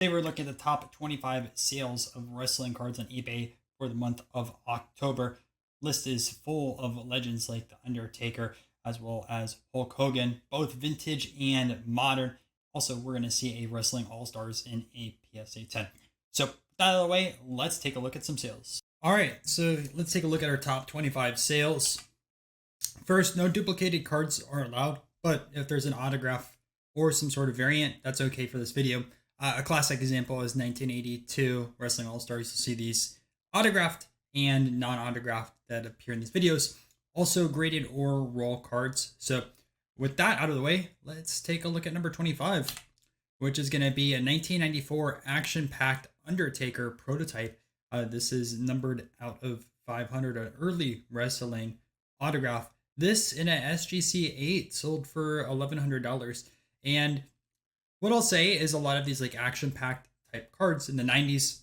They were looking at the top 25 sales of wrestling cards on eBay for the month of October. List is full of legends like The Undertaker as well as Hulk Hogan, both vintage and modern. Also, we're going to see a Wrestling All Stars in a PSA 10. So, with that out of the way, let's take a look at some sales. All right, so let's take a look at our top 25 sales. First, no duplicated cards are allowed, but if there's an autograph or some sort of variant, that's okay for this video. A classic example is 1982 Wrestling All Stars. You see these autographed and non-autographed that appear in these videos. Also graded or raw cards. So with that out of the way, let's take a look at number 25, which is going to be a 1994 action-packed Undertaker prototype. This is numbered out of 500, an early wrestling autograph. This in a SGC 8 sold for $1,100. And what I'll say is a lot of these like action-packed type cards in the 90s,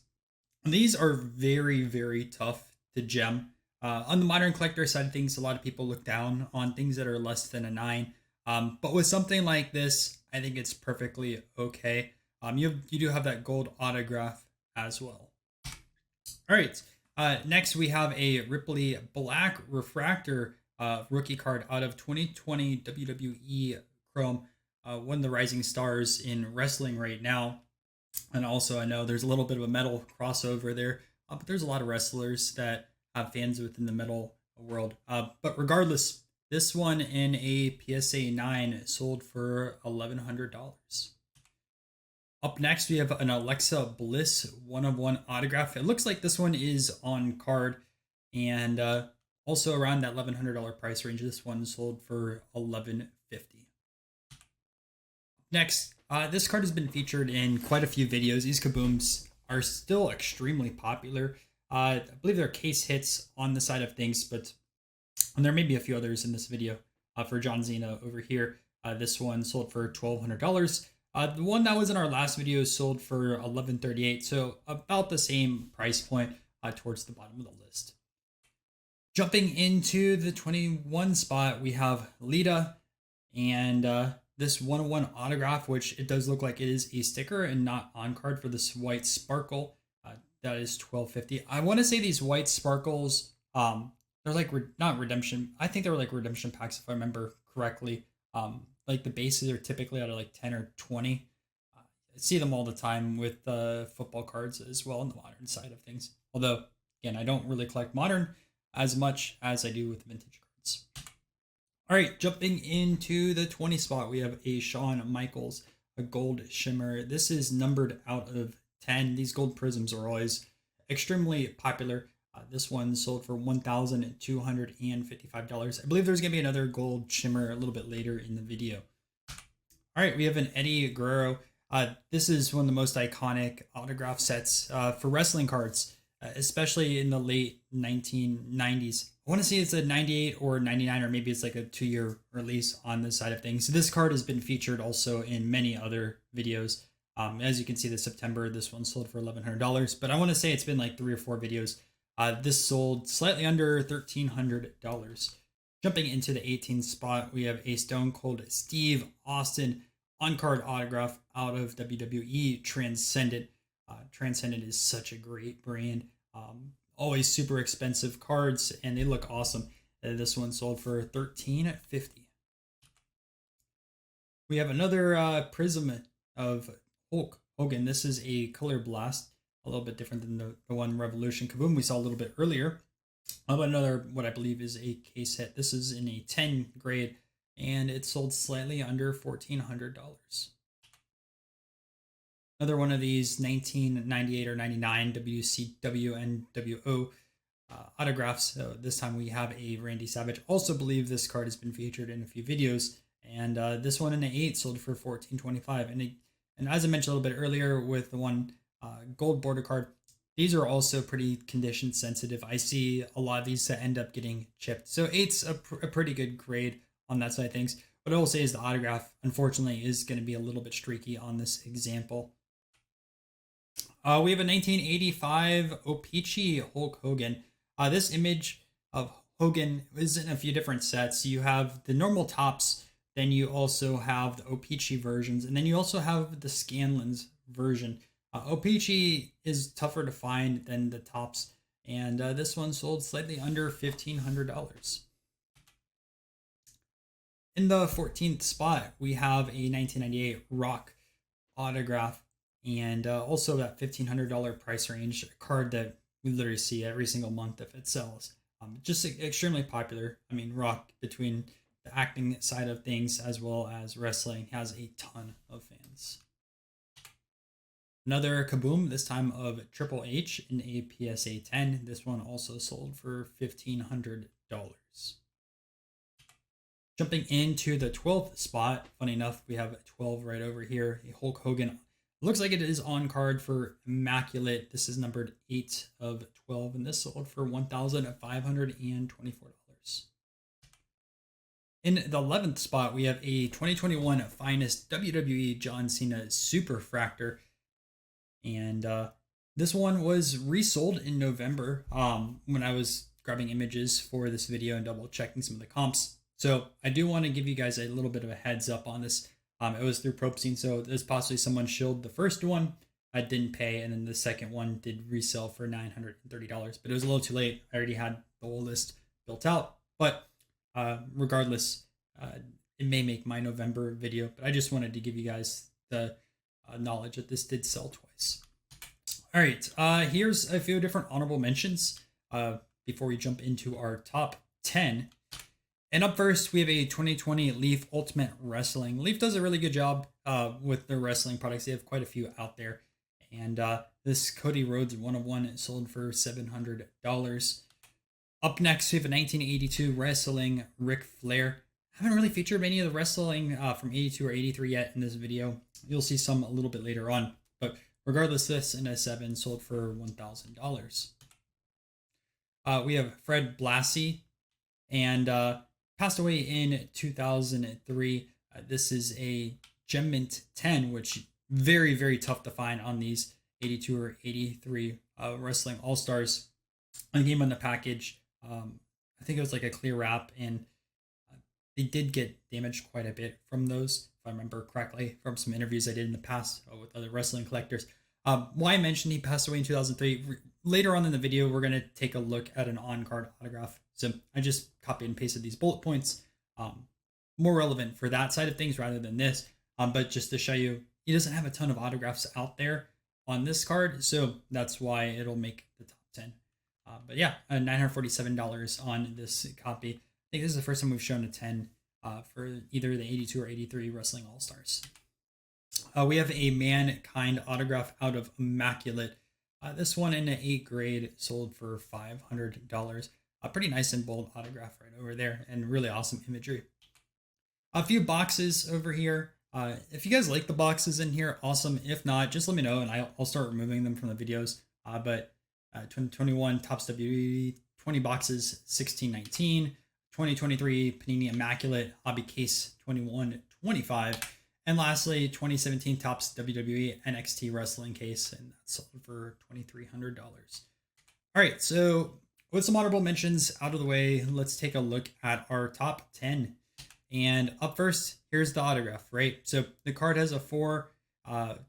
these are very, very tough to gem. On the modern collector side of things, a lot of people look down on things that are less than a 9. But with something like this, I think it's perfectly okay. You do have that gold autograph as well. All right. Next, we have a Ripley Black Refractor rookie card out of 2020 WWE Chrome. One of the rising stars in wrestling right now. And also, I know there's a little bit of a metal crossover there, but there's a lot of wrestlers that have fans within the metal world. But regardless, this one in a PSA 9 sold for $1,100. Up next, we have an Alexa Bliss 1-of-1 autograph. It looks like this one is on card and also around that $1,100 price range. This one sold for $1,150. Next, this card has been featured in quite a few videos. These kabooms are still extremely popular. I believe there are case hits on the side of things, but there may be a few others in this video. For John Cena over here, this one sold for $1,200. The one that was in our last video sold for $1,138, so about the same price point towards the bottom of the list. Jumping into the 21 spot, we have Lita and this 1-of-1 autograph, which it does look like it is a sticker and not on card for this white sparkle. That is $1,250. I want to say these white sparkles, they're like not redemption. I think they were like redemption packs if I remember correctly. Like the bases are typically out of like 10 or 20. I see them all the time with football cards as well on the modern side of things. Although again, I don't really collect modern as much as I do with vintage cards. All right, jumping into the 20 spot, we have a Shawn Michaels, a gold shimmer. This is numbered out of 10. These gold prisms are always extremely popular. This one sold for $1,255. I believe there's going to be another gold shimmer a little bit later in the video. All right, we have an Eddie Guerrero. This is one of the most iconic autograph sets for wrestling cards, especially in the late 1990s. I want to say it's a 98 or 99, or maybe it's like a 2-year release on this side of things. So this card has been featured also in many other videos. As you can see, this September, this one sold for $1,100, but I want to say it's been like 3 or 4 videos. This sold slightly under $1,300. Jumping into the 18th spot, we have a Stone Cold Steve Austin on-card autograph out of WWE Transcendent. Transcendent is such a great brand. Always super expensive cards, and they look awesome. This one sold for $1,350. We have another prism of Hulk Hogan. This is a Color Blast, a little bit different than the one Revolution Kaboom we saw a little bit earlier. But another, what I believe is a case hit. This is in a 10 grade, and it sold slightly under $1,400. Another one of these 1998 or 99 WCW NWO autographs. So this time we have a Randy Savage. Also believe this card has been featured in a few videos. And this one in the 8 sold for $1,425. And as I mentioned a little bit earlier with the one gold border card, these are also pretty condition sensitive. I see a lot of these that end up getting chipped. So 8's a pretty good grade on that side of things. What I will say is the autograph, unfortunately, is going to be a little bit streaky on this example. We have a 1985 O-Pee-Chee Hulk Hogan. This image of Hogan is in a few different sets. You have the normal tops, then you also have the O-Pee-Chee versions, and then you also have the Scanlan's version. O-Pee-Chee is tougher to find than the tops, and this one sold slightly under $1,500. In the 14th spot, we have a 1998 Rock autograph, and also that $1,500 price range, a card that we literally see every single month if it sells. Just extremely popular. I mean, Rock, between the acting side of things as well as wrestling, has a ton of fans. Another Kaboom, this time of Triple H in a PSA 10. This one also sold for $1,500. Jumping into the 12th spot, funny enough, we have 12 right over here. A Hulk Hogan. Looks like it is on card for Immaculate. This is numbered 8 of 12, and this sold for $1,524. In the 11th spot, we have a 2021 Finest WWE John Cena Superfractor. And this one was resold in November when I was grabbing images for this video and double checking some of the comps. So I do want to give you guys a little bit of a heads up on this. It was through Propescene, so there's possibly someone shilled the first one. I didn't pay, and then the second one did resell for $930, but it was a little too late. I already had the whole list built out. But regardless, it may make my November video, but I just wanted to give you guys the knowledge that this did sell twice. All right, here's a few different honorable mentions before we jump into our top 10. And up first, we have a 2020 Leaf Ultimate Wrestling. Leaf does a really good job with their wrestling products. They have quite a few out there. And this Cody Rhodes 1-of-1 sold for $700. Up next, we have a 1982 Wrestling Ric Flair. I haven't really featured any of the wrestling from 82 or 83 yet in this video. You'll see some a little bit later on. But regardless, this in a 7 sold for $1,000. We have Fred Blassie, and passed away in 2003. This is a Gem Mint 10, which very, very tough to find on these 82 or 83 Wrestling All-Stars. The game on the package, I think it was like a clear wrap, and they did get damaged quite a bit from those, if I remember correctly, from some interviews I did in the past with other wrestling collectors. Why I mentioned he passed away in 2003, later on in the video, we're going to take a look at an on-card autograph. So I just copied and pasted these bullet points, more relevant for that side of things rather than this. But just to show you, he doesn't have a ton of autographs out there on this card, so that's why it'll make the top 10. But yeah, $947 on this copy. I think this is the first time we've shown a 10 for either the 82 or 83 Wrestling All-Stars. We have a Mankind autograph out of Immaculate. This one in an 8 grade sold for $500. A pretty nice and bold autograph right over there, and really awesome imagery. A few boxes over here. If you guys like the boxes in here, awesome. If not, just let me know and I'll start removing them from the videos. But 2021 Topps WWE 20 boxes, $16.19. 2023 Panini Immaculate Hobby Case 21.25. And lastly, 2017 Topps WWE NXT Wrestling Case, and that sold for $2,300. All right, so with some honorable mentions out of the way, let's take a look at our top 10. And up first, here's the autograph, right? So the card has a 4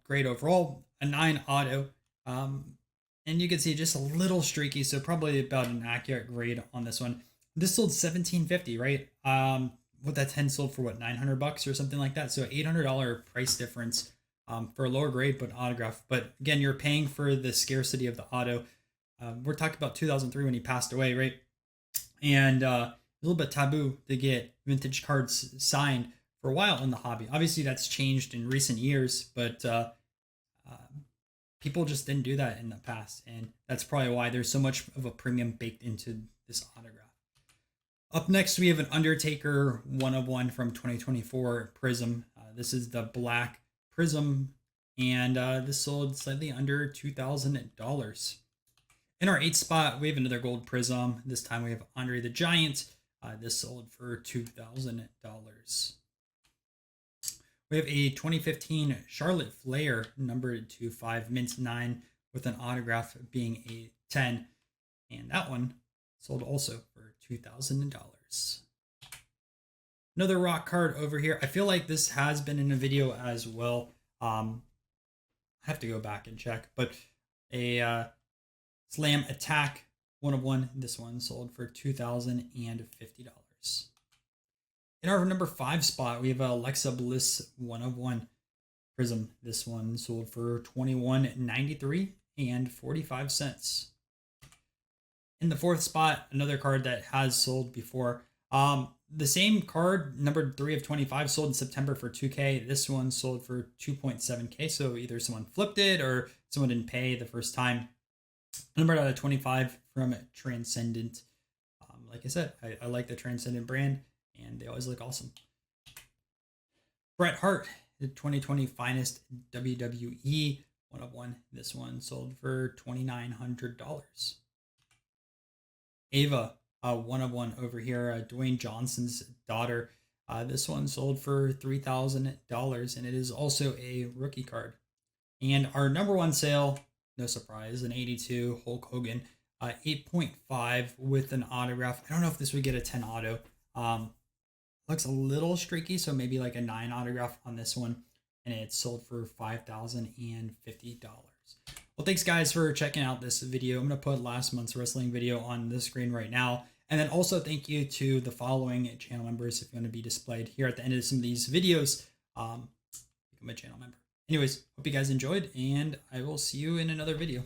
grade overall, a 9 auto, and you can see just a little streaky, so probably about an accurate grade on this one. This sold $1,750, right? What that 10 sold for, what, $900 or something like that? So $800 price difference for a lower grade, but autograph. But again, you're paying for the scarcity of the auto. We're talking about 2003 when he passed away, right? And a little bit taboo to get vintage cards signed for a while in the hobby. Obviously, that's changed in recent years, but people just didn't do that in the past. And that's probably why there's so much of a premium baked into this autograph. Up next, we have an Undertaker 1-of-1 from 2024 Prism. This is the black Prism, and this sold slightly under $2,000. In our 8th spot, we have another gold Prism. This time we have Andre the Giant. This sold for $2,000. We have a 2015 Charlotte Flair numbered to 5 mint 9 with an autograph being a 10, and that one sold also for $2,000. Another rock card over here. I feel like this has been in a video as well. I have to go back and check, but a Slam Attack 1/1. This one sold for $2,050. In our number 5 spot, we have a Alexa Bliss 1/1 Prism. This one sold for $21.93 and 45 cents. In the 4th spot, another card that has sold before. The same card, number 3 of 25, sold in September for $2K. This one sold for $2.7K. So either someone flipped it or someone didn't pay the first time. Numbered out of 25 from Transcendent. Like I said, I like the Transcendent brand, and they always look awesome. Bret Hart, the 2020 Finest WWE 1/1. This one sold for $2,900. Ava, 1/1 over here, Dwayne Johnson's daughter. This one sold for $3,000, and it is also a rookie card. And our number 1 sale, no surprise, an 82 Hulk Hogan, 8.5 with an autograph. I don't know if this would get a 10 auto. Looks a little streaky, so maybe like a 9 autograph on this one, and it sold for $5,050. Well, thanks guys for checking out this video. I'm going to put last month's wrestling video on the screen right now. And then also thank you to the following channel members. If you want to be displayed here at the end of some of these videos, become a channel member. Anyways, hope you guys enjoyed, and I will see you in another video.